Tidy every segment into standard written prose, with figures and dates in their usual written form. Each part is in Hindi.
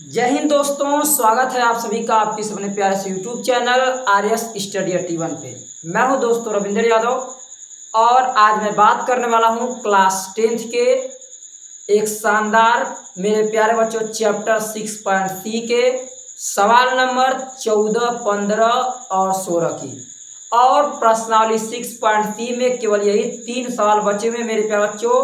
जय हिंद दोस्तों, स्वागत है आप सभी का आपके अपने प्यारे से यूट्यूब चैनल आर.एस. स्टडी 81 पे। मैं हूं दोस्तों रविंद्र यादव और आज मैं बात करने वाला हूं क्लास 10th के एक शानदार मेरे प्यारे बच्चों चैप्टर 6.C के सवाल नंबर 14, 15 और 16 की। और प्रश्नावली 6.C में केवल यही 3 सवाल बचे हुए मेरे प्यारे बच्चों,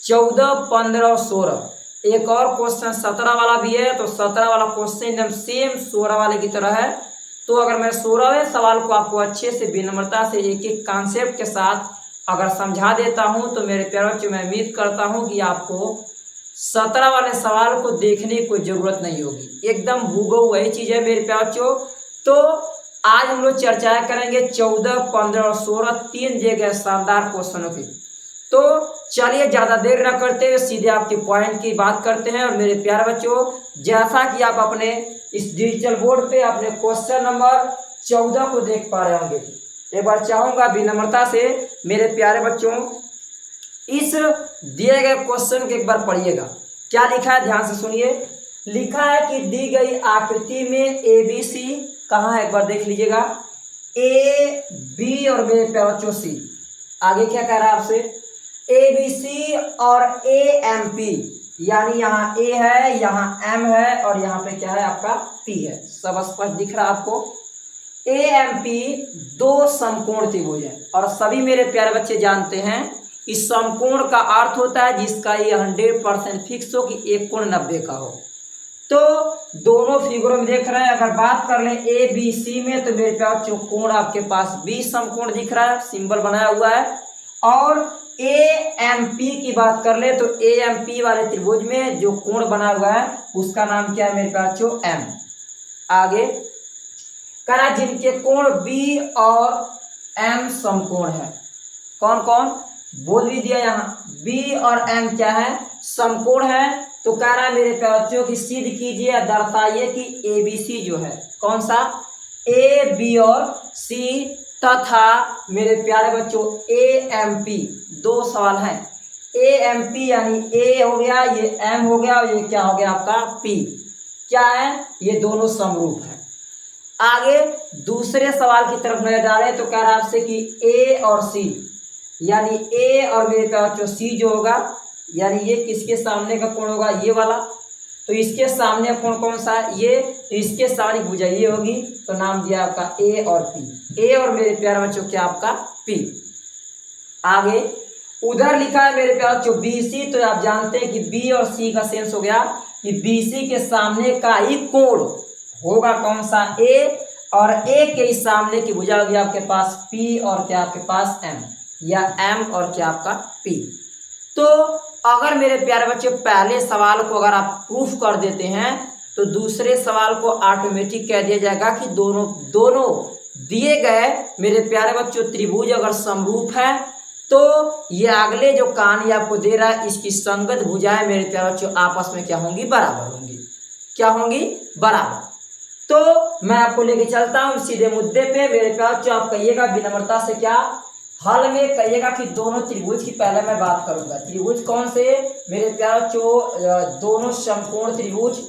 14, 15 और 16। एक और क्वेश्चन 17 वाला भी है, तो 17 वाला क्वेश्चन एकदम सेम 16 वाले की तरह है। तो अगर मैं 16वें सवाल को आपको अच्छे से विनम्रता से एक एक कॉन्सेप्ट के साथ अगर समझा देता हूं तो मेरे प्यारे बच्चों मैं उम्मीद करता हूं कि आपको 17 वाले सवाल को देखने की कोई जरूरत नहीं होगी। एकदम हूबहू वही चीज है मेरे प्यारे बच्चों। तो आज हम लोग चर्चा करेंगे 14, 15 और 16 3 दिए गए शानदार क्वेश्चनों की। तो चलिए ज्यादा देर न करते हुए सीधे आपके पॉइंट की बात करते हैं। और मेरे प्यारे बच्चों, जैसा कि आप अपने इस डिजिटल बोर्ड पे अपने क्वेश्चन नंबर 14 को देख पा रहे होंगे, एक बार चाहूंगा विनम्रता से मेरे प्यारे बच्चों इस दिए गए क्वेश्चन को एक बार पढ़िएगा। क्या लिखा है, ध्यान से सुनिए। लिखा है कि दी गई आकृति में ए बी सी कहाँ है, एक बार देख लीजिएगा। ए बी और मेरे प्यारे बच्चों सी। आगे क्या कह रहा है आपसे, ए बी सी और ए एम पी, यानी यहाँ ए है, यहाँ एम है और यहाँ पे क्या है आपका पी है। सब स्पष्ट दिख रहा है आपको। ए एम पी दो समकोण त्रिभुज है और सभी मेरे प्यारे बच्चे जानते हैं इस समकोण का अर्थ होता है जिसका ये 100% फिक्स हो कि एक कोण 90 का हो। तो दोनों फिगरों में देख रहे हैं, अगर बात कर लें ए बी सी में तो मेरे प्यारे बच्चों कोण आपके पास 20 समकोण दिख रहा है, सिंबल बनाया हुआ है। और ए एम पी की बात कर ले तो ए एम पी वाले त्रिभुज में जो कोण बना हुआ है उसका नाम क्या है मेरे पास जो एम। आगे करा जिनके कोण बी और एम समकोण है। कौन कौन बोल भी दिया, यहाँ बी और एम क्या है समकोण है। तो कह रहा है मेरे बच्चों की सिद्ध कीजिए, दर्शाइए कि ए बी सी जो है कौन सा ए बी और सी तथा मेरे प्यारे बच्चों ए एम पी। दो सवाल हैं, ए एम पी यानी ए हो गया, ये एम हो गया और ये क्या हो गया आपका पी। क्या है, ये दोनों समरूप है। आगे दूसरे सवाल की तरफ नजर डालें तो कह रहा है आपसे कि ए और सी, यानी ए और मेरे प्यारे बच्चों सी जो होगा, यानी ये किसके सामने का कोण होगा, ये वाला। तो इसके सामने कोण कौन सा है, ये। तो इसके सामने भुजा ये होगी, तो नाम दिया आपका ए और पी। ए और मेरे प्यारे बच्चों क्या आपका पी। आगे उधर लिखा है मेरे प्यारे बच्चों बी सी। तो आप जानते हैं कि बी और सी का सेंस हो गया कि बी सी के सामने का ही कोण होगा कौन सा ए, और ए के सामने की भुजा होगी आपके पास पी और क्या आपके पास एम, या एम और क्या आपका पी। तो अगर मेरे प्यारे बच्चे पहले सवाल को अगर आप प्रूफ कर देते हैं तो दूसरे सवाल को ऑटोमेटिक कह दिया जाएगा कि दोनों दिए गए मेरे प्यारे बच्चों त्रिभुज अगर समरूप है तो ये अगले जो कहानी आपको दे रहा है इसकी संगत भुजाएं मेरे प्यारे बच्चों आपस में क्या होंगी, बराबर होंगी। क्या होंगी, बराबर। तो मैं आपको लेके चलता हूं सीधे मुद्दे पे। मेरे प्यारे बच्चों आप कहिएगा विनम्रता से, क्या हल में कहिएगा कि दोनों त्रिभुज की पहले मैं बात करूंगा। त्रिभुज कौन से मेरे प्यारे बच्चों, दोनों समकोण त्रिभुज,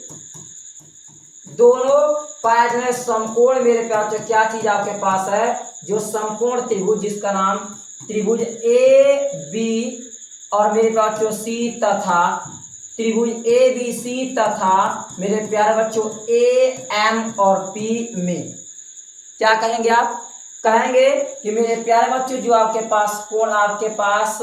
दोनों पाए में समकोण मेरे प्यारे बच्चों क्या चीज आपके पास है, जो समकोण त्रिभुज जिसका नाम त्रिभुज ए बी और मेरे बच्चों सी तथा त्रिभुज ए बी सी तथा मेरे प्यारे बच्चों ए एम और पी में क्या कहेंगे आप, कहेंगे कि मेरे प्यारे बच्चों जो आपके पास कोण आपके पास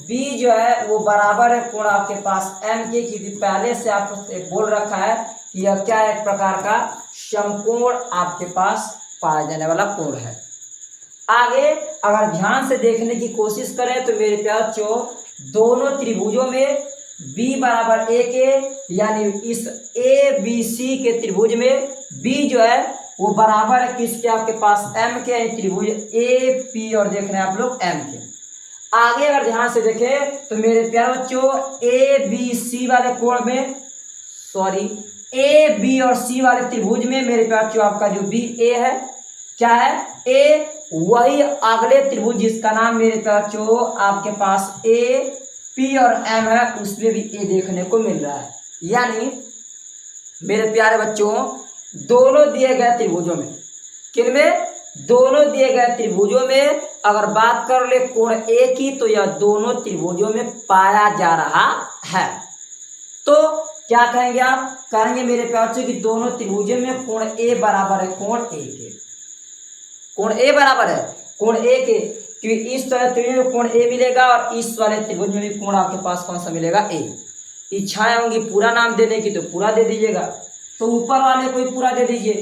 बी जो है वो बराबर है कोण आपके पास एम के, क्योंकि पहले से आपको बोल रखा है कि यह क्या एक प्रकार का समकोण आपके पास पाया जाने वाला कोण है। आगे अगर ध्यान से देखने की कोशिश करें तो मेरे प्यारे बच्चों दोनों त्रिभुजों में b बराबर a के, यानी इस ए बी सी के त्रिभुज में b जो है वो बराबर है किसके आपके पास m के, त्रिभुज ए पी और देख रहे हैं आप लोग m के। आगे अगर ध्यान से देखें तो मेरे प्यारे बच्चों ए बी सी वाले कोण में, सॉरी ए बी और सी वाले त्रिभुज में मेरे प्यारे बच्चों आपका जो बी ए है क्या है ए, वही अगले त्रिभुज जिसका नाम मेरे प्यारे बच्चों आपके पास ए पी और एम है उसमें भी ए देखने को मिल रहा है। यानी मेरे प्यारे बच्चों, दोनों दिए गए त्रिभुजों में, किनमें? दोनों दिए गए त्रिभुजों में अगर बात कर ले कोण ए की, तो यह दोनों त्रिभुजों में पाया जा रहा है। तो क्या कहेंगे आप? कहेंगे मेरे प्यारे बच्चों कि दोनों त्रिभुजों में कोण ए बराबर है कोण ए के। कोण ए बराबर है कोण ए के, क्योंकि इस वाले त्रिभुज में कोण ए मिलेगा और इस वाले त्रिभुज में भी कोण आपके पास कौन सा मिलेगा? ए। इच्छाएं होंगी पूरा नाम देने की तो पूरा दे दीजिएगा, तो ऊपर वाले को ही पूरा दे दीजिए।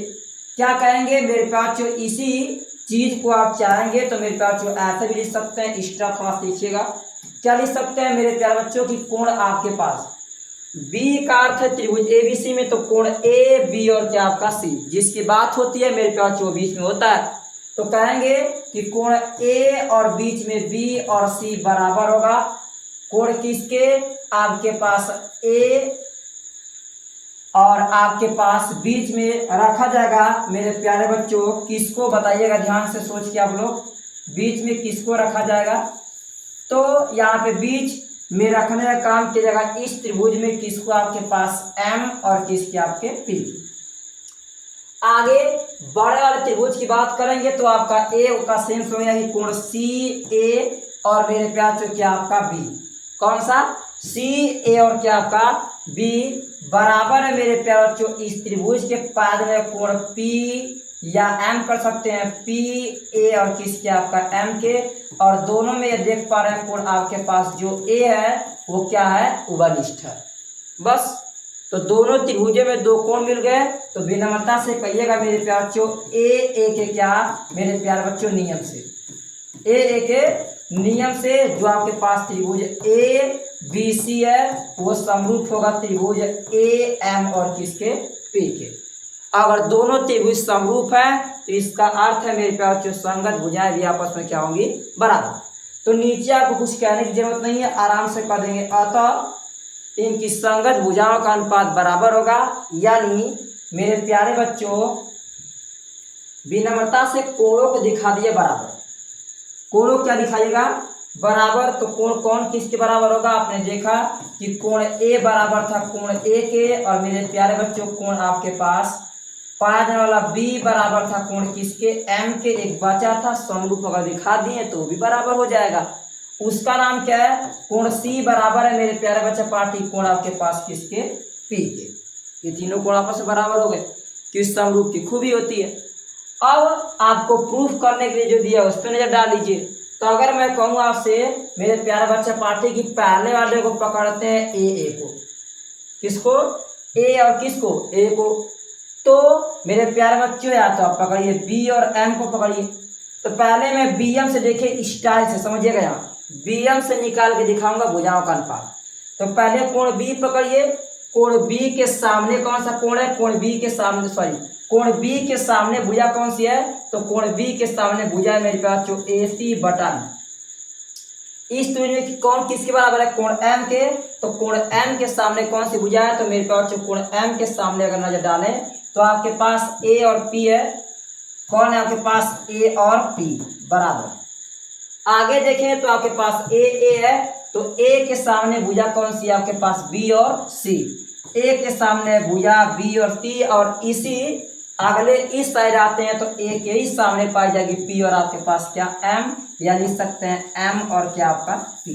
क्या कहेंगे मेरे पास? जो इसी चीज को आप चाहेंगे तो मेरे पास जो ऐसे भी लिख सकते हैं, एक्स्ट्रा थोड़ा सा लिखिएगा। क्या लिख सकते हैं मेरे प्यारे बच्चों की? कोण आपके पास बी का अर्थ है त्रिभुज ए बी सी में, तो कोण ए बी और क्या आपका सी, जिसकी बात होती है मेरे प्यारे बच्चों बीच में होता है, तो कहेंगे कि कोण ए और बीच में बी और सी बराबर होगा कोण किसके? आपके पास ए और आपके पास बीच में रखा जाएगा मेरे प्यारे बच्चों, किसको बताइएगा ध्यान से सोच के आप लोग, बीच में किसको रखा जाएगा? तो यहाँ पे बीच में रखने का काम किया जाएगा इस त्रिभुज में किसको? आपके पास एम और किसके? आपके पी। आगे बड़े वाले त्रिभुज की बात करेंगे तो आपका ए का सेंस हो गया कि कोण सी ए और मेरे प्यार जो क्या आपका बी, कौन सा? सी ए और क्या आपका बी बराबर है मेरे प्यार बच्चों इस त्रिभुज के पाद में कोण पी या एम कर सकते हैं, पी ए और किसके? आपका एम के, और दोनों में ये देख पा रहे हैं कोण आपके पास जो ए है वो क्या है? उभयनिष्ठ है। बस, तो दोनों त्रिभुजों में दो कोण मिल गए, तो विनम्रता से कहिएगा मेरे प्यारे बच्चों ए के क्या? मेरे प्यारे बच्चों नियम से, ए के नियम से जो आपके पास त्रिभुज ए बी सी है वो समरूप होगा त्रिभुज ए एम और किसके? पी के। अगर दोनों त्रिभुज समरूप है तो इसका अर्थ है मेरे प्यारे बच्चों संगत भुजाएं भी आपस में क्या होंगी? बराबर। तो नीचे आपको कुछ कहने की जरूरत नहीं है, आराम से कर देंगे अतः इनकी संगत भुजाओं का अनुपात बराबर होगा, यानी मेरे प्यारे बच्चों विनम्रता से कोणों को दिखा दिए बराबर। कोणों क्या दिखाइएगा? बराबर। तो कोण कौन किसके बराबर होगा? आपने देखा कि कोण ए बराबर था कोण ए के, और मेरे प्यारे बच्चों कोण आपके पास पाया जाने वाला बी बराबर था कोण किसके? एम के। एक बचा था समरूप, अगर दिखा दिए तो भी बराबर हो जाएगा। उसका नाम क्या है? कोण सी बराबर है मेरे प्यारे बच्चे पार्टी कोण आपके पास किसके? पी के। ये तीनों कोण आपस में बराबर हो गए, किस समरूप की खूबी होती है। अब आपको प्रूफ करने के लिए जो दिया उस पर नजर डाल लीजिए। तो अगर मैं कहूँ आपसे मेरे प्यारे बच्चे पार्टी की पहले वाले को पकड़ते हैं ए को, किसको? ए और किसको? ए को। तो मेरे प्यारे बच्चों या तो आप पकड़िए बी और एम को पकड़िए। तो पहले मैं बी एम से देखिए स्टाइल से, समझिएगा, यहाँ बी एम से निकाल के दिखाऊंगा भुजाओं का अनुपात। तो पहले कोण बी पकड़िए, कोण बी के सामने कौन सा कोण है? कोण बी के सामने, सॉरी, कोण बी के सामने भुजा कौन सी है? तो कोण बी के सामने भुजा है मेरे पास जो ए सी बटन। इस त्रिभुज में कौन किसके बराबर है? कोण एम के। तो कोण एम के सामने कौन सी भुजा है? तो मेरे पास जो कोण एम के सामने अगर नजर डालें तो आपके पास ए और पी है। कौन है आपके पास? ए और पी बराबर। आगे देखें तो आपके पास ए है, तो ए के सामने भुजा कौन सी है? आपके पास बी और सी। ए के सामने भुजा बी और सी, और इसी अगले इस साइड आते हैं तो ए के ही सामने पाई जाएगी पी और आपके पास क्या? एम, या लिख सकते हैं एम और क्या आपका? पी।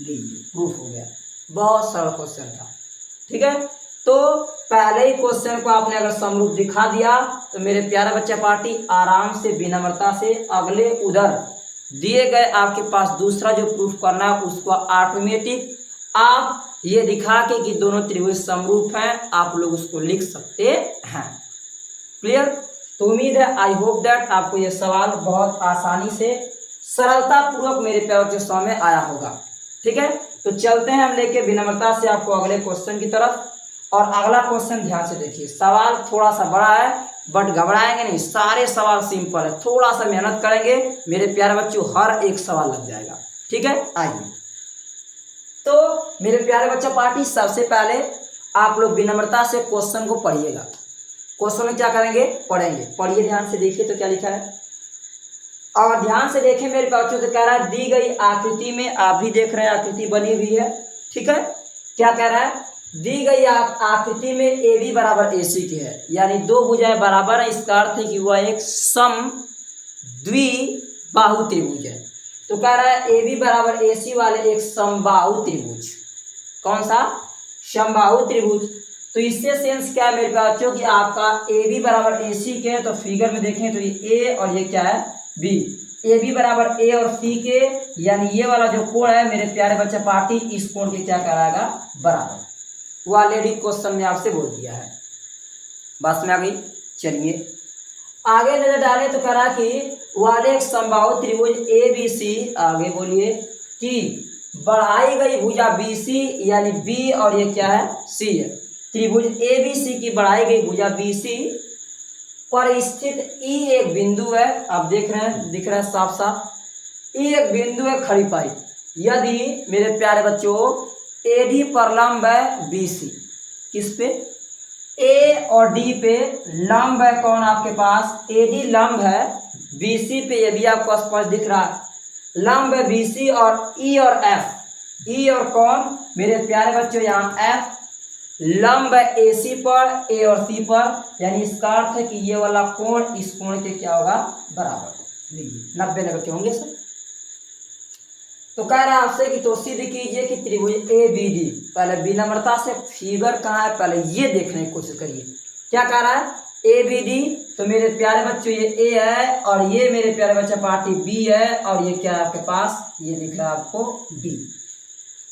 लीजिए प्रूफ हो गया। बहुत सरल क्वेश्चन था, ठीक है। तो पहले ही क्वेश्चन को आपने अगर समरूप दिखा दिया तो मेरे प्यारे बच्चे पार्टी आराम से विनम्रता से अगले उधर दिए गए आपके पास दूसरा जो प्रूफ करना है उसको ऑटोमेटिक आप ये दिखा के कि दोनों त्रिभुज समरूप हैं आप लोग उसको लिख सकते हैं। क्लियर? तो उम्मीद है, आई होप दैट आपको ये सवाल बहुत आसानी से सरलता पूर्वक मेरे प्यारे बच्चों सामने आया होगा। ठीक है, तो चलते हैं हम लेके विनम्रता से आपको अगले क्वेश्चन की तरफ। और अगला क्वेश्चन ध्यान से देखिए, सवाल थोड़ा सा बड़ा है बट घबराएंगे नहीं, सारे सवाल सिंपल है। थोड़ा सा मेहनत करेंगे मेरे प्यारे बच्चों, हर एक सवाल लग जाएगा। ठीक है, आइए। तो मेरे प्यारे बच्चों पार्टी सबसे पहले आप लोग विनम्रता से क्वेश्चन को पढ़िएगा। क्वेश्चन में क्या करेंगे? पढ़ेंगे। पढ़िए ध्यान से, देखिए तो क्या लिखा है। और ध्यान से देखें मेरे बच्चों, तो कह रहा है दी गई आकृति में, आप भी देख रहे हैं आकृति बनी हुई है। ठीक है, क्या कह रहा है? दी गई आकृति में ए बी बराबर ए सी के है, यानी दो भुजाएं बराबर है, इसका अर्थ है कि वह एक सम द्विबाहु त्रिभुज है। तो कह रहा है ए बी बराबर ए सी वाले एक समबाहु त्रिभुज। कौन सा? समबाहु त्रिभुज। तो इससे सेंस क्या है मेरे बच्चों कि आपका ए बी बराबर ए सी के, तो फिगर में देखें तो ये ए और ये क्या है बी, ए बी बराबर ए और सी के, यानी ये वाला जो कोण है मेरे प्यारे बच्चे पार्टी इस कोण के क्या कराएगा बराबर। वो ऑलरेडी क्वेश्चन में आपसे बोल दिया है, बस में आ गई। चलिए आगे नजर डालें तो करा कि वाले एक समबाहु त्रिभुज ए बी सी, आगे बोलिए कि बढ़ाई गई भुजा बी सी, यानी बी और ये क्या है सी है, त्रिभुज ए बी सी की बढ़ाई गई भुजा बी सी पर स्थित ई एक बिंदु है। आप देख रहे हैं, दिख रहा है साफ साफ, ई एक बिंदु है खड़ी पाई। यदि मेरे प्यारे बच्चों ए डी पर लंब है बी सी, किस पे? ए और डी पे लंब है कौन आपके पास? ए डी लंब है बी सी पे, ये भी आपको स्पष्ट दिख रहा है, लंब है बी सी और ई और एफ, ई और कौन मेरे प्यारे बच्चों यहाँ एफ, लंब है ए सी पर, ए और सी पर, यानी इसका अर्थ है कि ये वाला कोण इस कोण के क्या होगा बराबर। लीजिए 90 के होंगे सर। तो कह रहा है आपसे कि तो सिद्ध कीजिए कि त्रिभुज ए बी डी, पहले विनम्रता से फिगर कहाँ है पहले ये देखने की कोशिश करिए। क्या कह रहा है? ए बी डी, तो मेरे प्यारे बच्चों ये ए है और ये मेरे प्यारे बच्चे पार्टी बी है, और ये क्या है आपके पास? ये दिख रहा है आपको डी।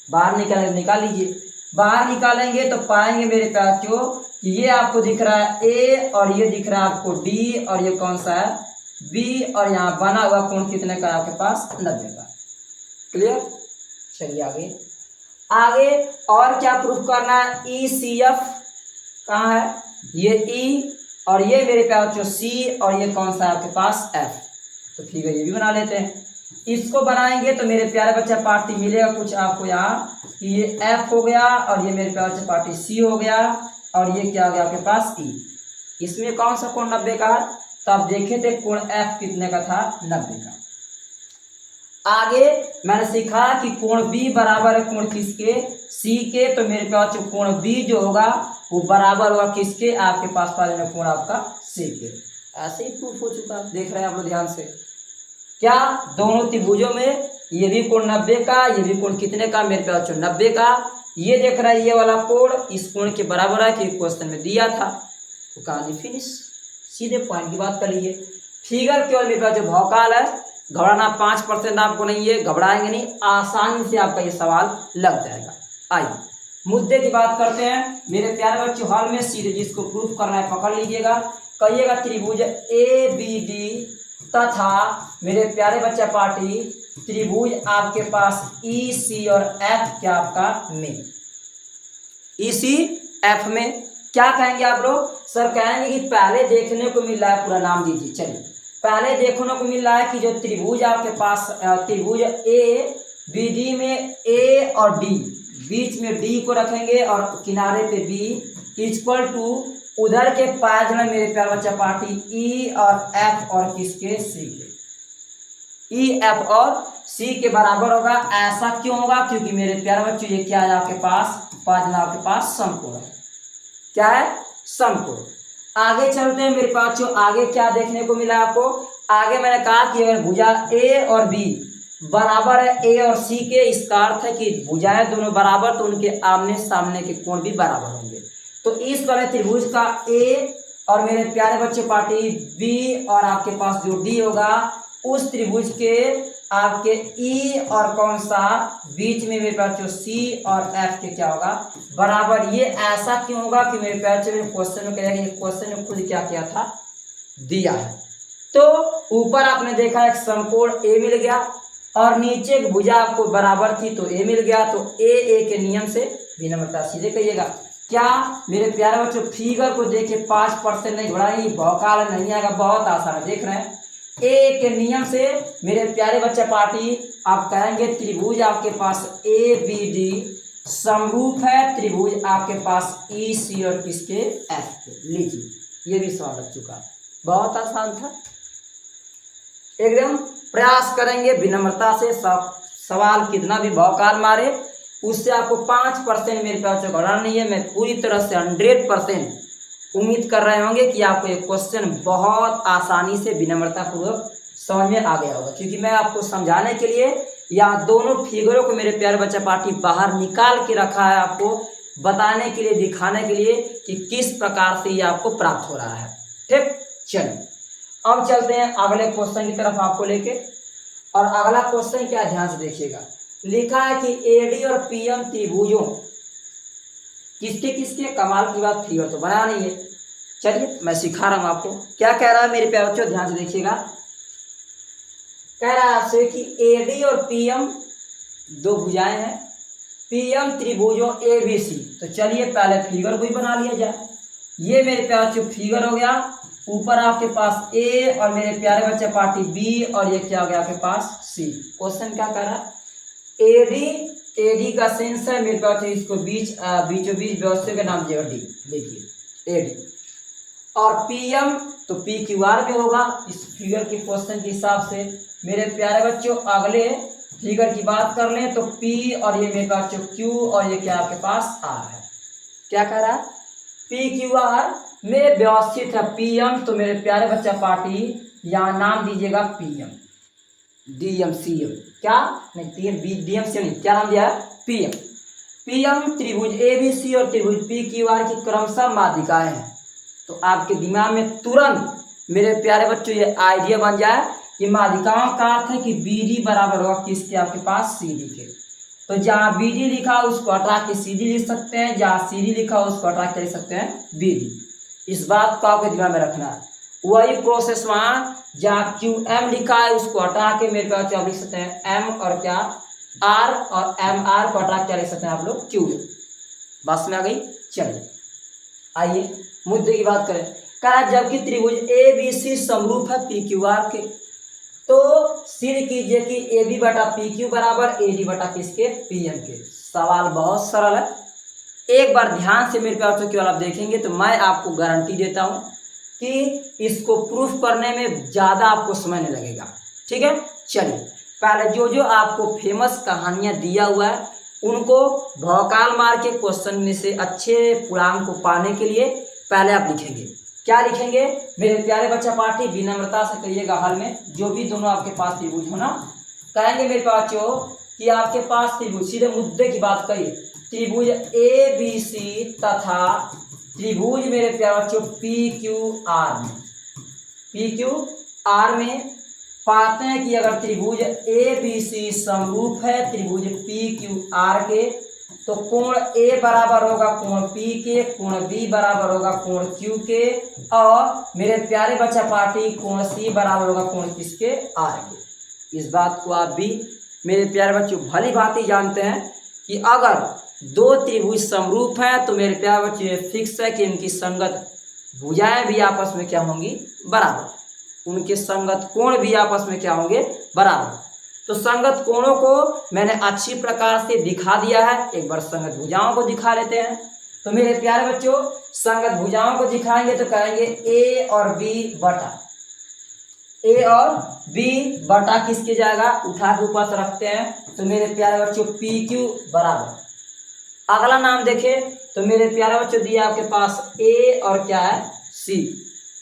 बाहर निकाल लीजिए। बाहर निकालेंगे तो पाएंगे मेरे बच्चों कि ये आपको दिख रहा है ए और ये दिख रहा है आपको डी, और ये कौन सा है बी, और यहाँ बना हुआ कोण कितने का आपके पास? 90 का। क्लियर? चलिए आगे आगे और क्या प्रूफ करना है? ई सी एफ कहाँ है? ये ई और ये मेरे प्यारे बच्चों सी, और ये कौन सा है आपके पास? एफ। तो ठीक है, ये भी बना लेते हैं। इसको बनाएंगे तो मेरे प्यारे बच्चे पार्टी मिलेगा कुछ आपको यहाँ कि ये एफ हो गया और ये मेरे प्यारे बच्चे पार्टी सी हो गया, और ये क्या हो गया आपके पास? ई। इसमें कौन सा कोण 90 का है? तो आप देखे थे कोण एफ कितने का था? 90 का। आगे मैंने सीखा कि कोण बी बराबर है कोण किसके? सी के। तो मेरे पास कोण बी जो होगा वो बराबर होगा किसके? आपके पास वाले में कोण आपका सी के। ऐसे ही प्रूफ हो चुका, देख रहे हैं आप लोग ध्यान से। क्या दोनों त्रिभुजों में ये भी कोण 90 का, ये भी कोण कितने का? मेरे पास 90 का। ये देख रहा है ये वाला कोण इस कोण के बराबर है कि क्वेश्चन में दिया था। तो कहानी फिनिश, सीधे पॉइंट की बात कर लीजिए। फिगर केवल मेरे पास जो भौकाल है, घबराना 5% आपको नहीं है, घबराएंगे नहीं, आसानी से आपका ये सवाल लग जाएगा। आइए मुद्दे की बात करते हैं मेरे प्यारे बच्चों। हॉल में सीधे जिसको प्रूफ करना है पकड़ लीजिएगा। कहिएगा त्रिभुज ए बी डी तथा मेरे प्यारे बच्चा पार्टी त्रिभुज आपके पास ई सी और एफ क्या आपका में, ई सी एफ में क्या कहेंगे आप लोग? सर कहेंगे कि पहले देखने को मिल रहा है, पूरा नाम दीजिए। चलिए पहले देखने को मिल रहा है कि जो त्रिभुज आपके पास त्रिभुज ए बी डी में ए और डी, बीच में डी को रखेंगे और किनारे पे बी, इक्वल टू उधर के पास में मेरे प्यारे बच्चा पार्टी ई और एफ और किसके? सी के। ई एफ और सी के बराबर होगा। ऐसा क्यों होगा? क्योंकि मेरे प्यारे बच्चों ये क्या है आपके पास? आपके पास समकोण है। क्या है? समकोण। आगे चलते हैं मेरे पास जो आगे क्या देखने को मिला आपको? आगे मैंने कहा कि अगर भुजा ए और बी बराबर है ए और सी के, इसका अर्थ है कि भुजाएं दोनों बराबर, तो उनके आमने सामने के कोण भी बराबर होंगे। तो इस वाले त्रिभुज का ए और मेरे प्यारे बच्चे पार्टी बी और आपके पास जो डी होगा, उस त्रिभुज के आपके ई और कौन सा बीच में मेरे पास जो सी और एफ के क्या होगा? बराबर। ये ऐसा क्यों होगा कि मेरे प्यारे में क्वेश्चन में कहेगा, ये क्वेश्चन में खुद क्या किया था? दिया है। तो ऊपर आपने देखा एक समकोण ए मिल गया और नीचे भुजा आपको बराबर थी तो ए मिल गया। तो ए के नियम से विनम्रता सीधे कहिएगा। क्या मेरे प्यारे बच्चों फिगर को देखे 5% नहीं घबराइए, भौकाल नहीं आएगा, बहुत आसान है। देख रहे हैं ए के नियम से मेरे प्यारे बच्चे पार्टी आप कहेंगे त्रिभुज आपके पास ए बी डी समरूप है त्रिभुज आपके पास ई सी और किसके? एफ के। लीजिए ये भी सवाल लग चुका है, बहुत आसान था। एकदम प्रयास करेंगे विनम्रता से, सब सवाल कितना भी भौकाल मारे उससे आपको 5% मेरे पास जो घटाना नहीं है। मैं पूरी तरह से 100% उम्मीद कर रहे होंगे कि आपको ये क्वेश्चन बहुत आसानी से विनम्रतापूर्वक समझ में आ गया होगा, क्योंकि मैं आपको समझाने के लिए यहाँ दोनों फिगरों को मेरे प्यारे बच्चा पार्टी बाहर निकाल के रखा है, आपको बताने के लिए, दिखाने के लिए कि किस प्रकार से ये आपको प्राप्त हो रहा है। ठीक, चलिए अब चलते हैं अगले क्वेश्चन की तरफ आपको लेके। और अगला क्वेश्चन क्या, ध्यान से देखिएगा। लिखा है कि एडी और पीएम त्रिभुजों किसके किसके, कमाल की बात, फिगर तो बना नहीं है। चलिए मैं सिखा रहा हूं आपको क्या कह रहा है मेरे प्यारे बच्चों, ध्यान से देखिएगा। कह रहा है आपसे कि एडी और पीएम दो भुजाएं हैं, पीएम त्रिभुजों ए बी सी। तो चलिए पहले फिगर को ही बना लिया जाए। ये मेरे प्यारे बच्चों फिगर हो गया, ऊपर आपके पास ए और मेरे प्यारे बच्चे पार्टी बी, और ये क्या हो गया आपके पास सी। क्वेश्चन क्या कर रहा है, एडी का सेंस है मेरे पास, इसको बीचों बीच व्यवस्था का नाम दिया डी, देखिए एडी। और पीएम तो पी क्यू आर में होगा इस फिगर के क्वेश्चन के हिसाब से। मेरे प्यारे बच्चों अगले फिगर की बात कर लें तो पी और ये मेरे पास क्यू, और ये क्या आपके पास आर है। क्या कह रहा है, पी क्यू आर में व्यवस्थित है पीएम, तो मेरे प्यारे बच्चा पार्टी यहाँ नाम दीजिएगा पीएम, डीएम सीएम, क्या नहीं पीएम डीएम सीएम नहीं, क्या नाम दिया है पीएम। पीएम त्रिभुज एबीसी और त्रिभुज पी क्यू आर की क्रमशः माध्यिकाएं हैं। तो आपके दिमाग में तुरंत मेरे प्यारे बच्चों ये आइडिया बन जाए कि माध्यिकाओं का अर्थ है कि बीडी बराबर होगा किसके, आपके पास सीडी के। तो जहाँ बीडी लिखा उसको हटा के सीडी लिख सकते हैं, जहाँ सीडी लिखा उसको हटा के लिख सकते हैं बीडी। इस बात को आपको दिमाग में रखना है। वही प्रोसेस वहाँ जहाँ क्यू एम लिखा है उसको हटा के मेरे पास क्या लिख सकते हैं एम, और क्या आर, और एम आर को हटा के क्या लिख सकते हैं आप लोग क्यू। बस में आ गई। चलिए आइए मुद्दे की बात करें। कहा जबकि त्रिभुज ए बी सी समरूप है पी क्यू आर के, तो सिद्ध कीजिए कि ए बी बटा पी क्यू बराबर ए डी बटा किसके, पी एम के। सवाल बहुत सरल है, एक बार ध्यान से मेरे पास केवल आप देखेंगे तो मैं आपको गारंटी देता हूं कि इसको प्रूफ करने में ज़्यादा आपको समय नहीं लगेगा। ठीक है, चलिए पहले जो आपको फेमस कहानियां दिया हुआ है उनको भौकाल मार के क्वेश्चन में से अच्छे पूर्णांक को पाने के लिए पहले आप लिखेंगे। क्या लिखेंगे मेरे प्यारे बच्चा पार्टी, विनम्रता से कहिएगा हल में जो भी दोनों आपके पास त्रिभुज होना, कहेंगे मेरे पास कि आपके पास त्रिभुज, सीधे मुद्दे की बात करिए, त्रिभुज ए बी सी तथा त्रिभुज मेरे प्यारे बच्चों पी क्यू आर में पाते हैं कि अगर त्रिभुज ए बी सी समरूप है त्रिभुज पी क्यू आर के, तो कोण ए बराबर होगा कोण पी के, कोण बी बराबर होगा कोण क्यू के, और मेरे प्यारे बच्चा पार्टी कोण सी बराबर होगा कोण किसके, आर के। इस बात को आप भी मेरे प्यारे बच्चों भली भांति जानते हैं कि अगर दो त्रिभुज समरूप हैं तो मेरे प्यारे बच्चों ये फिक्स है कि इनकी संगत भुजाएं भी आपस में क्या होंगी, बराबर, उनके संगत कोण भी आपस में क्या होंगे, बराबर। तो संगत कोणों को मैंने अच्छी प्रकार से दिखा दिया है, एक बार संगत भुजाओं को दिखा लेते हैं। तो मेरे प्यारे बच्चों संगत भुजाओं को दिखाएंगे तो कहेंगे ए और बी बटा किसके जाएगा, उठा के ऊपर से रखते हैं, तो मेरे प्यारे बच्चों पी क्यू बराबर। अगला नाम देखें तो मेरे प्यारे बच्चों दिया आपके पास ए और क्या है सी,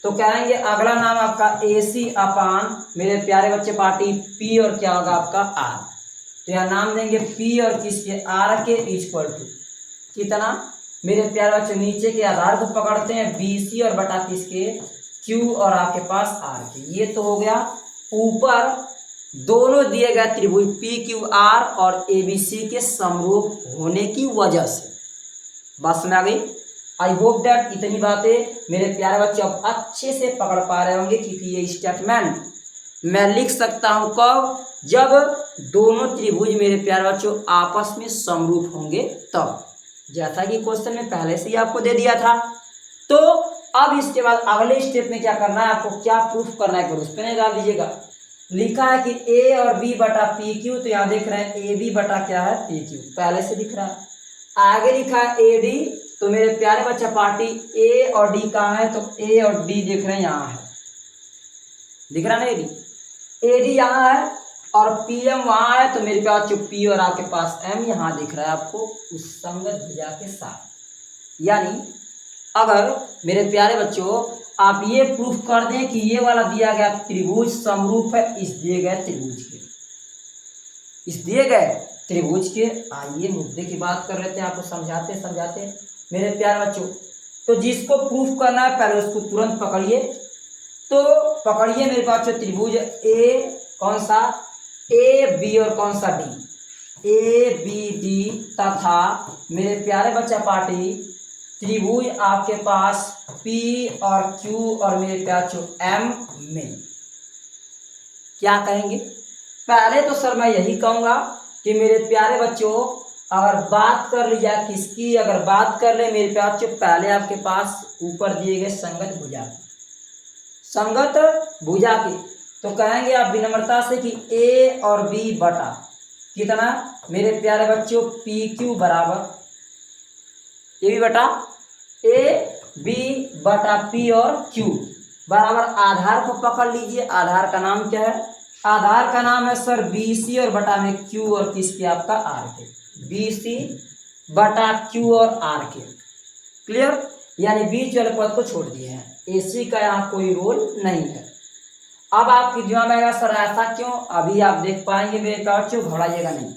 तो कहेंगे अगला नाम आपका ए सी अपान मेरे प्यारे बच्चे पार्टी पी और क्या होगा आपका आर। तो यह नाम देंगे पी और किसके, आर के इक्वल टू कितना, मेरे प्यारे बच्चे नीचे के आधार को पकड़ते हैं बी सी और बटा किसके, क्यू और आपके पास आर के। ये तो हो गया ऊपर दोनों दिए गए त्रिभुज पी क्यू आर और ए बी सी के समरूप होने की वजह से। बात समझ आ गई। आई होप दैट इतनी बातें मेरे प्यारे बच्चे अब अच्छे से पकड़ पा रहे होंगे, क्योंकि ये स्टेटमेंट मैं लिख सकता हूं कब, जब दोनों त्रिभुज मेरे प्यारे बच्चों आपस में समरूप होंगे तब, जैसा कि क्वेश्चन में पहले से ही आपको दे दिया था। तो अब इसके बाद अगले स्टेप में क्या करना है, आपको क्या प्रूफ करना है उस पर नहीं डाल दीजिएगा। लिखा है कि ए और बी बटा पी क्यू, तो यहाँ देख रहे हैं ए बी बटा क्या है पी क्यू, पहले से दिख रहा है। आगे लिखा है ए डी, तो मेरे प्यारे बच्चा पार्टी ए और डी कहाँ है, तो ए और डी देख रहे हैं यहाँ है, दिख रहा है ना ए डी यहाँ है, और पी एम वहाँ है, तो मेरे पास जो पी और आपके पास एम यहाँ दिख रहा है आपको उस संगत भुजा के साथ। यानी अगर मेरे प्यारे बच्चों आप ये प्रूफ कर दें कि ये वाला दिया गया त्रिभुज समरूप है इस दिए गए त्रिभुज के, इस दिए गए त्रिभुज के। आइए मुद्दे की बात कर लेते हैं, आपको समझाते समझाते मेरे प्यारे बच्चों। तो जिसको प्रूफ करना है पहले उसको तुरंत पकड़िए। तो पकड़िए मेरे पास जो त्रिभुज ए, कौन सा ए बी और कौन सा डी, ए बी डी तथा मेरे प्यारे बच्चा पार्टी त्रिभुज आपके पास पी और क्यू और मेरे प्यारे जो एम में क्या कहेंगे। पहले तो सर मैं यही कहूँगा कि मेरे प्यारे बच्चों अगर बात कर ली जाए किसकी, अगर बात कर ले मेरे प्यारे बच्चों पहले आपके पास ऊपर दिए गए संगत भुजा की, संगत भुजा की, तो कहेंगे आप विनम्रता से कि ए और बी बटा कितना मेरे प्यारे बच्चों पी क्यू बराबर ए बी बटा ए बी बटा पी और क्यू बराबर आधार को पकड़ लीजिए। आधार का नाम क्या है, आधार का नाम है सर बी सी और बटा में क्यू और किसके आपका आर के, बी सी बटा क्यू और आर के। क्लियर, यानी बीच वाले पद को छोड़ दिए हैं, ए सी का यहाँ कोई रोल नहीं है। अब आपकी दिमाग में आएगा सर ऐसा क्यों, अभी आप देख पाएंगे मेरे बच्चों, घबराइएगा नहीं।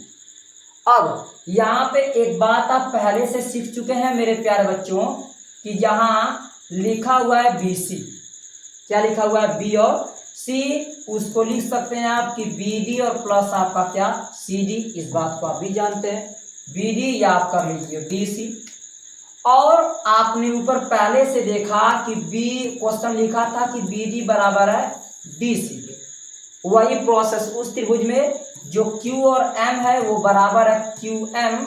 अब यहाँ पे एक बात आप पहले से सीख चुके हैं मेरे प्यारे बच्चों कि जहाँ लिखा हुआ है बी सी, क्या लिखा हुआ है बी और सी, उसको लिख सकते हैं आप कि बी डी और प्लस आपका क्या सी डी, इस बात को आप भी जानते हैं, बी डी या आप कर लीजिए डी सी। और आपने ऊपर पहले से देखा कि बी क्वेश्चन लिखा था कि बी डी बराबर है डी सी के, वही प्रोसेस उस त्रिभुज में जो Q और M है वो बराबर है QM,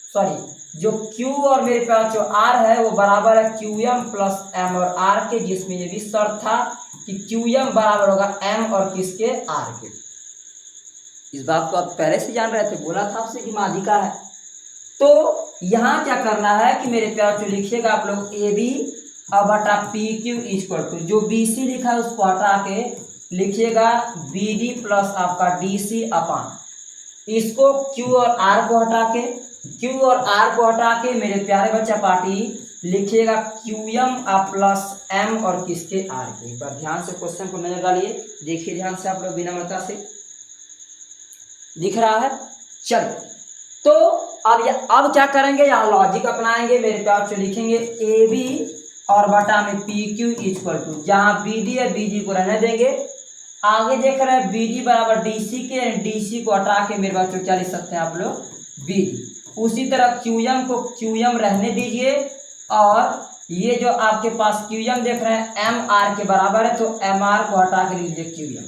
सॉरी जो Q और मेरे पास जो R है वो बराबर है QM प्लस M और R के, जिसमें ये भी शर्त था कि QM बराबर होगा M और किसके R के। इस बात को आप पहले से जान रहे थे, बोला था आपसे कि माध्यिका है। तो यहाँ क्या करना है कि मेरे प्यार जो लिखिएगा आप लोग ए बी अब बटा पी क्यू इक्वल टू जो बी सी लिखा है उसको हटा के लिखिएगा बी डी प्लस आपका डी सी अपान, इसको क्यू और आर को हटा के, क्यू और आर को हटा के मेरे प्यारे बच्चा पार्टी लिखिएगा क्यू एम प्लस एम और किसके आर के। एक बार ध्यान से क्वेश्चन को नजर डालिए, देखिए ध्यान से आप लोग विनम्रता से, दिख रहा है। चलो तो अब क्या करेंगे, यहाँ लॉजिक अपनाएंगे मेरे प्यार से, लिखेंगे ए बी और बटा में पी क्यू इक्वल टू जहाँ बी डी है बी डी को रहने देंगे, आगे देख रहे हैं बी डी बराबर डी सी के, डी सी को हटा के मेरे बच्चों क्या लिख सकते हैं आप लोग बी डी। उसी तरह क्यू एम को क्यू एम रहने दीजिए और ये जो आपके पास क्यू एम देख रहे हैं एम आर के बराबर है, तो एम आर को हटा के लीजिए क्यू एम,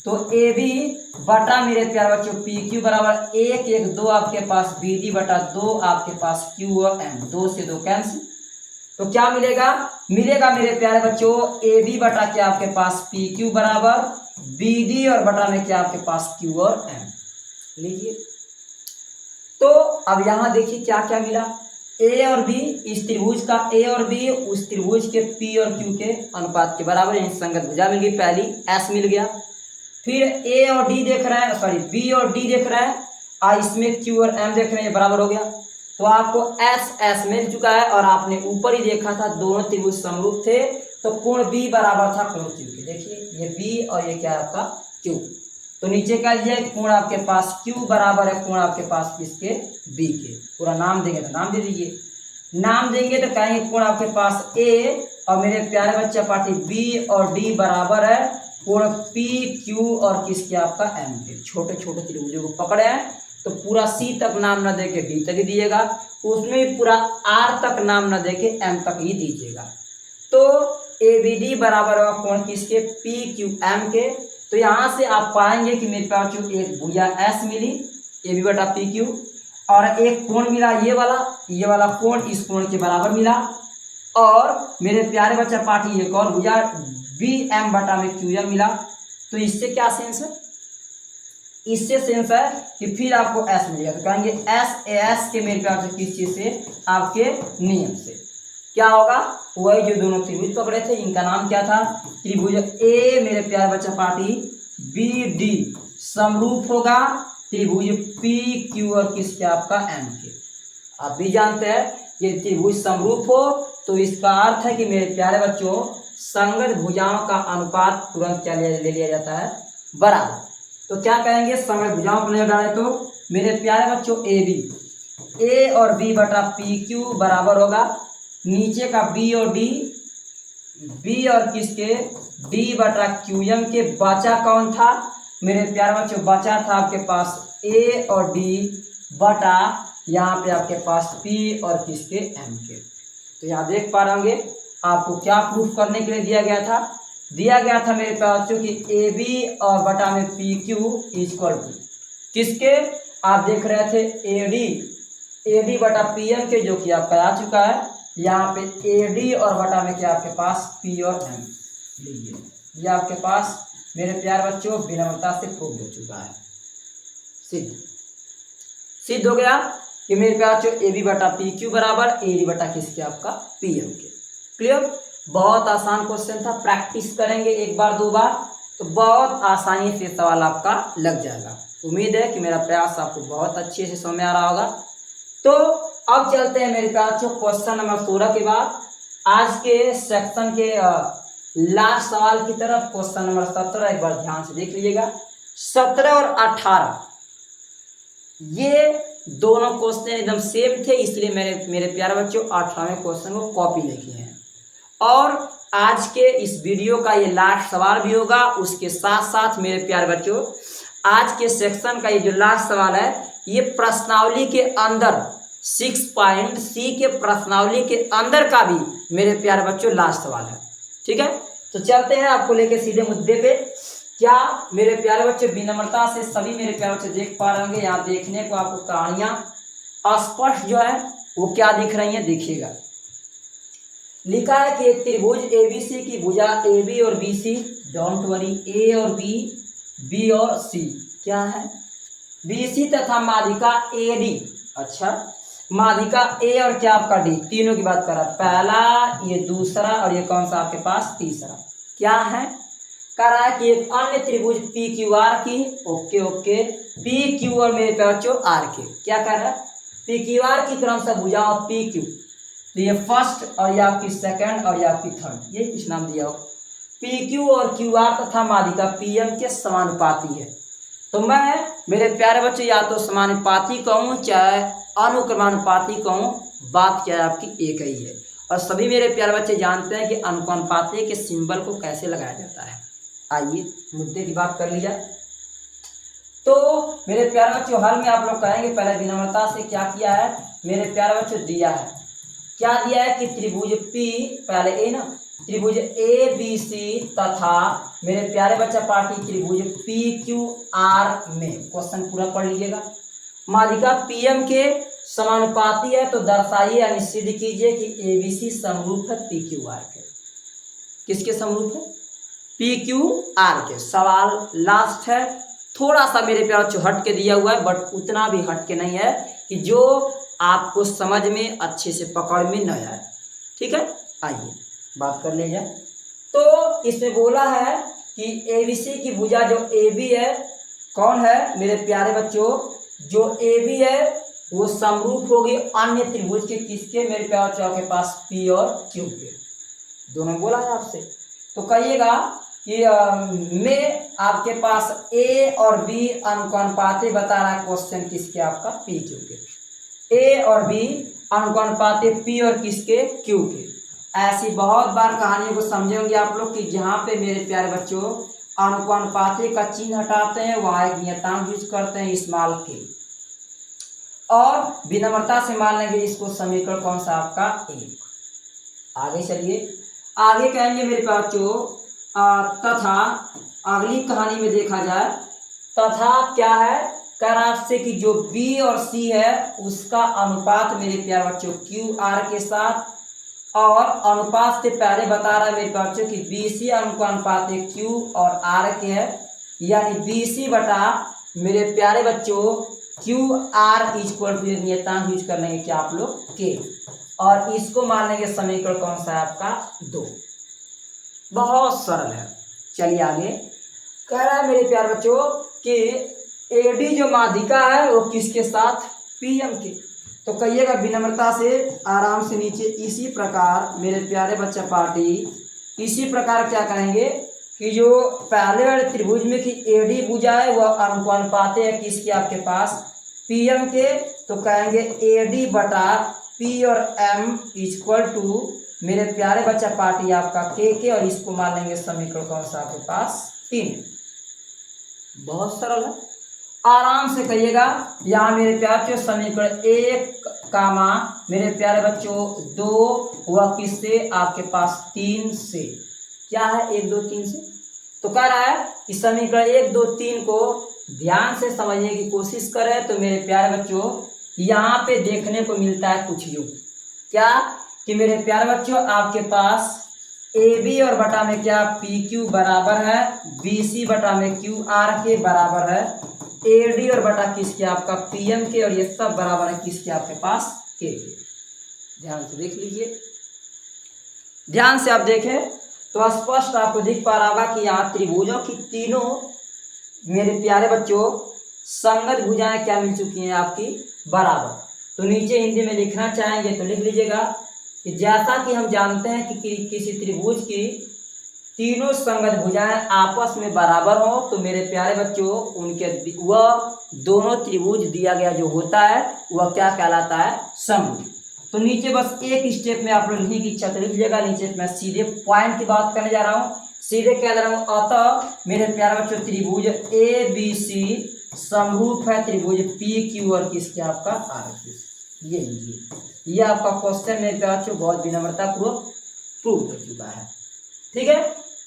तो ए बी बटा मेरे प्यारे बच्चों पी क्यू बराबर एक एक दो आपके पास बी डी बटा दो आपके पास क्यू और एम, दो से दो कैंसिल, तो क्या मिलेगा, मिलेगा मेरे प्यारे बच्चों ए बी बटा क्या आपके पास पी क्यू बराबर बी डी और बटा में क्या आपके पास क्यू और एम लीजिए। तो अब यहाँ देखिए क्या क्या मिला, ए और बी इस त्रिभुज का ए और बी उस त्रिभुज के पी और क्यू के अनुपात के बराबर, यानी संगत भुजा मिल गई पहली, एस मिल गया। फिर ए और डी देख रहे हैं, सॉरी बी और डी देख रहे हैं और इसमें क्यू और एम देख रहे हैं, ये बराबर हो गया, तो आपको एस एस मिल चुका है। और आपने ऊपर ही देखा था दोनों त्रिभुज समरूप थे, तो कोण बी बराबर था कोण क्यू के, देखिए ये बी और ये क्या है आपका क्यू, तो नीचे का ये कोण आपके पास क्यू बराबर है कोण आपके पास किसके बी के। पूरा नाम देंगे तो नाम दे दीजिए, नाम देंगे तो कहेंगे कोण आपके पास ए और मेरे प्यारे बच्चे पार्टी बी और डी बराबर है कोण पी क्यू और किसके आपका एम के। छोटे छोटे त्रिभुजों को पकड़े हैं तो पूरा सी तक नाम न दे के डी तक ही दिएगा, उसमें भी पूरा आर तक नाम न दे के एम तक ही दीजिएगा। तो ए बी डी बराबर होगा कोण किसके पी क्यू एम के। तो यहाँ से आप पाएंगे कि मेरे पास जो एक भुजा एस मिली ए बी बटा पी क्यू और एक कोण मिला ये वाला कोण इस कोण के बराबर मिला, और मेरे प्यारे बच्चा पार्टी एक और भुजा बी एम बटा में क्यू एम मिला। तो इससे क्या सेंस है, इससे सेंस है कि फिर आपको एस मिलेगा, तो कहेंगे एस एस के मेरे प्यार से किस चीज से आपके नियम से क्या होगा, वही जो दोनों त्रिभुज पकड़े थे इनका नाम क्या था त्रिभुज ए मेरे प्यारे बच्चा पार्टी बी डी समरूप होगा त्रिभुज पी क्यू और किसके आपका एम के। आप भी जानते हैं कि त्रिभुज समरूप हो तो इसका अर्थ है कि मेरे प्यारे बच्चों संगत भुजाओं का अनुपात तुरंत क्या ले लिया जाता है, बराबर। तो क्या कहेंगे, संगत भुजाओं को ले डाले तो मेरे प्यारे बच्चों ए और बी बटा पी क्यू बराबर होगा नीचे का बी और डी, बी और किसके डी बटा क्यू एम के। बचा कौन था मेरे प्यारे बच्चों, बचा था आपके पास ए और डी बटा यहाँ पे आपके पास पी और किसके एम के। तो यहाँ देख पा रहे होंगे आपको क्या प्रूफ करने के लिए दिया गया था मेरे पास कि ए बी और बटा में पी क्यू इक्वल टू किसके, आप देख रहे थे ए डी बटा पी एम के, जो कि आपका आ चुका है। यहाँ पे ए डी और बटा में क्या आपके पास पी और एम, लीजिए ये आपके पास मेरे प्यारे बच्चों विनम्रता से प्रूफ हो चुका है, सिद्ध हो गया कि मेरे प्यारे बच्चों ए बी बटा पी क्यू बराबर ए डी बटा किसके आपका पी एम के। क्लियर, बहुत आसान क्वेश्चन था, प्रैक्टिस करेंगे एक बार दो बार तो बहुत आसानी से सवाल आपका लग जाएगा। उम्मीद है कि मेरा प्रयास आपको बहुत अच्छे से समझ में आ रहा होगा। तो अब चलते हैं मेरे प्यारे बच्चों क्वेश्चन नंबर 16 के बाद आज के सेक्शन के लास्ट सवाल की तरफ। क्वेश्चन नंबर 17 एक बार ध्यान से देख लीजिएगा। 17 और 18 ये दोनों क्वेश्चन एकदम सेम थे, इसलिए मेरे प्यारे बच्चों 18वें क्वेश्चन को कॉपी लिखे हैं। और आज के इस वीडियो का ये लास्ट सवाल भी होगा। उसके साथ साथ मेरे प्यारे बच्चों आज के सेक्शन का ये जो लास्ट सवाल है ये प्रश्नावली के अंदर 6.C के प्रश्नावली के अंदर का भी मेरे प्यारे बच्चों लास्ट सवाल है। ठीक है, तो चलते हैं आपको लेके सीधे मुद्दे पे। क्या मेरे प्यारे बच्चे विनम्रता से सभी मेरे प्यारे बच्चे देख पा रहे होंगे, यहाँ देखने को आपको कहानियां स्पष्ट जो है वो क्या दिख रही हैं, देखिएगा। लिखा है कि एक त्रिभुज एबीसी की भुजा ए बी और बी सी, डोंट वरी, ए और बी और सी क्या है, बी सी तथा माध्यिका ए डी। अच्छा, माध्यिका ए और क्या आपका डी, तीनों की बात कर रहा है, पहला ये दूसरा और ये कौन सा आपके पास तीसरा, क्या है कह रहा है कि एक अन्य त्रिभुज पी क्यू आर की, ओके पी क्यू और मेरे बच्चों आर के, क्या कह रहा है पी क्यू आर की क्रम से भुजाओं पी क्यू, तो ये फर्स्ट और ये आपकी सेकंड और ये आपकी थर्ड, ये कुछ नाम दिया हो, पी क्यू और क्यू आर तथा माध्यिका पी एम के समानुपाती है। तो मैं मेरे प्यारे बच्चों या तो समानुपाती कहूँ चाहे अनुक्रमानुपाती कहूँ, बात क्या है आपकी एक ही है। और सभी मेरे प्यारे बच्चे जानते हैं कि अनुक्रमानुपाती के सिंबल को कैसे लगाया जाता है। आइए मुद्दे की बात कर लिया। तो मेरे प्यारे बच्चों हल में आप लोग कहेंगे पहले विनम्रता से क्या किया है मेरे प्यारे बच्चों, दिया है क्या दिया है कि त्रिभुज P, पहले ए ना, त्रिभुज ए बी सी तथा मेरे प्यारे बच्चा पार्टी त्रिभुज पी क्यू आर में, क्वेश्चन पूरा पढ़ लीजिएगा, माध्यिका पीएम के समानुपाती है। तो दर्शाइए यानी सिद्ध कीजिए कि ए बी सी समरूप है पी क्यू आर के। किसके समरूप है, पी क्यू आर के। सवाल लास्ट है, थोड़ा सा मेरे प्यारे बच्चों हट के दिया हुआ है, बट उतना भी हट के नहीं है कि जो आपको समझ में अच्छे से पकड़ में न आए। ठीक है, आइए बात कर लीजिए। तो इसमें बोला है कि एबीसी की भुजा जो ए बी है, कौन है मेरे प्यारे बच्चों, जो ए बी है वो समरूप होगी अन्य त्रिभुज के, किसके मेरे प्यारे बच्चों के पास पी और क्यू के, दोनों बोला है आपसे। तो कहिएगा कि में आपके पास ए और बी अनुपाती बता रहा है क्वेश्चन, किसके आपका पी क्यू के, ए और बी अनुपाती पी और किसके क्यू के। ऐसी बहुत बार कहानियों को समझे होंगे आप लोग कि जहाँ पे मेरे प्यारे बच्चों अनुपाती का चिन्ह हटाते हैं वहाँ एक नियतांक यूज करते हैं स्मॉल के, और विनम्रता से मान लेंगे इसको समीकरण कौन सा आपका एक। आगे चलिए, आगे कहेंगे मेरे बच्चों तथा अगली कहानी में देखा जाए, तथा क्या है कह रहा आपसे कि जो B और C है उसका अनुपात मेरे प्यारे बच्चों क्यू आर के साथ, और अनुपात से पहले बता रहा है मेरे बच्चों कि BC अनुपात क्यू और आर के है, यानी BC बटा मेरे प्यारे बच्चों क्यू आर इक्वल टू नियतांक यूज कर लेंगे क्या आप लोग के, और इसको मान लेंगे समीकरण कौन सा है आपका 2। बहुत सरल है। चलिए आगे कह रहा है मेरे प्यारे बच्चों कि एडी जो माध्यिका है वो किसके साथ, पीएम के। तो कहिएगा विनम्रता से, आराम से नीचे, इसी प्रकार मेरे प्यारे बच्चा पार्टी, इसी प्रकार क्या कहेंगे कि जो पहले वाले त्रिभुज में कि एडी भुजा है वह अनुपाते है किसके, आपके पास पीएम के। तो कहेंगे एडी बटा पी और एम इक्वल टू मेरे प्यारे बच्चा पार्टी आपका के, और इसको मान लेंगे समीकरण कौन सा आपके पास, 3। बहुत सरल है, आराम से कहिएगा। यहाँ मेरे प्यारे बच्चों समीकरण 1 कामा मेरे प्यारे बच्चों 2 हुआ किससे, आपके पास 3 से। क्या है 1 2 3 से। तो कह रहा है कि समीकरण 1 2 3 को ध्यान से समझने की कोशिश करें। तो मेरे प्यारे बच्चों यहाँ पे देखने को मिलता है कुछ यूं, क्या कि मेरे प्यारे बच्चों आपके पास ए बी और बटा में क्या पी क्यू बराबर है बी सी बटा में क्यू आर के बराबर है ए डी और बटा किसके, आपका पी एम के, और ये सब बराबर है किसके, आपके पास के। ध्यान से देख लीजिए, ध्यान से आप देखें तो स्पष्ट आपको दिख पा रहा होगा कि यहाँ त्रिभुजों की तीनों मेरे प्यारे बच्चों संगत भुजाएं क्या मिल चुकी हैं, आपकी बराबर। तो नीचे हिंदी में लिखना चाहेंगे तो लिख लीजिएगा कि जैसा कि हम जानते हैं कि किसी त्रिभुज की तीनों संगत भुजाएं आपस में बराबर हो, तो मेरे प्यारे बच्चों उनके वह दोनों त्रिभुज दिया गया जो होता है वह क्या कहलाता है, समभुज। तो नीचे बस एक स्टेप में आप लोग लिखने की इच्छा लिख लीजिएगा। नीचे मैं सीधे पॉइंट की बात करने जा रहा हूँ, सीधे कह रहा हूँ। अतः मेरे प्यारे बच्चों त्रिभुज ए बी सी समरूप है त्रिभुज पी क्यू और किसके, आपका आर के। ये लीजिए, ये आपका क्वेश्चन मेरे प्यारे बच्चों बहुत विनम्रता पूर्वक प्रूव हो चुका है। ठीक है,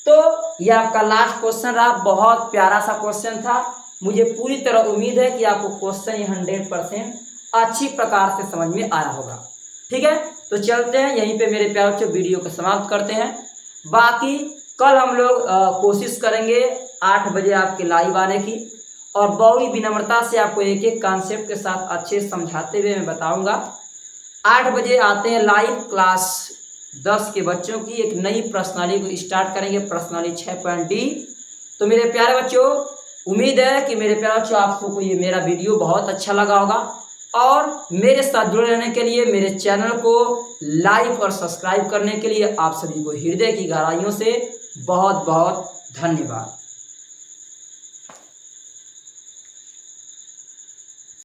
तो ये आपका लास्ट क्वेश्चन रहा, बहुत प्यारा सा क्वेश्चन था। मुझे पूरी तरह उम्मीद है कि आपको क्वेश्चन 100% अच्छी प्रकार से समझ में आया होगा। ठीक है, तो चलते हैं यहीं पे मेरे प्यारे बच्चों, वीडियो को समाप्त करते हैं। बाकी कल हम लोग कोशिश करेंगे 8 बजे आपके लाइव आने की, और बड़ी विनम्रता से आपको एक एक कॉन्सेप्ट के साथ अच्छे समझाते हुए मैं बताऊंगा। 8 बजे आते हैं लाइव, क्लास 10 के बच्चों की एक नई प्रश्नावली को स्टार्ट करेंगे, प्रश्नावली 6.D। तो मेरे प्यारे बच्चों उम्मीद है कि मेरे प्यारे बच्चों आपको ये मेरा वीडियो बहुत अच्छा लगा होगा, और मेरे साथ जुड़े रहने के लिए, मेरे चैनल को लाइक और सब्सक्राइब करने के लिए आप सभी को हृदय की गहराइयों से बहुत बहुत धन्यवाद।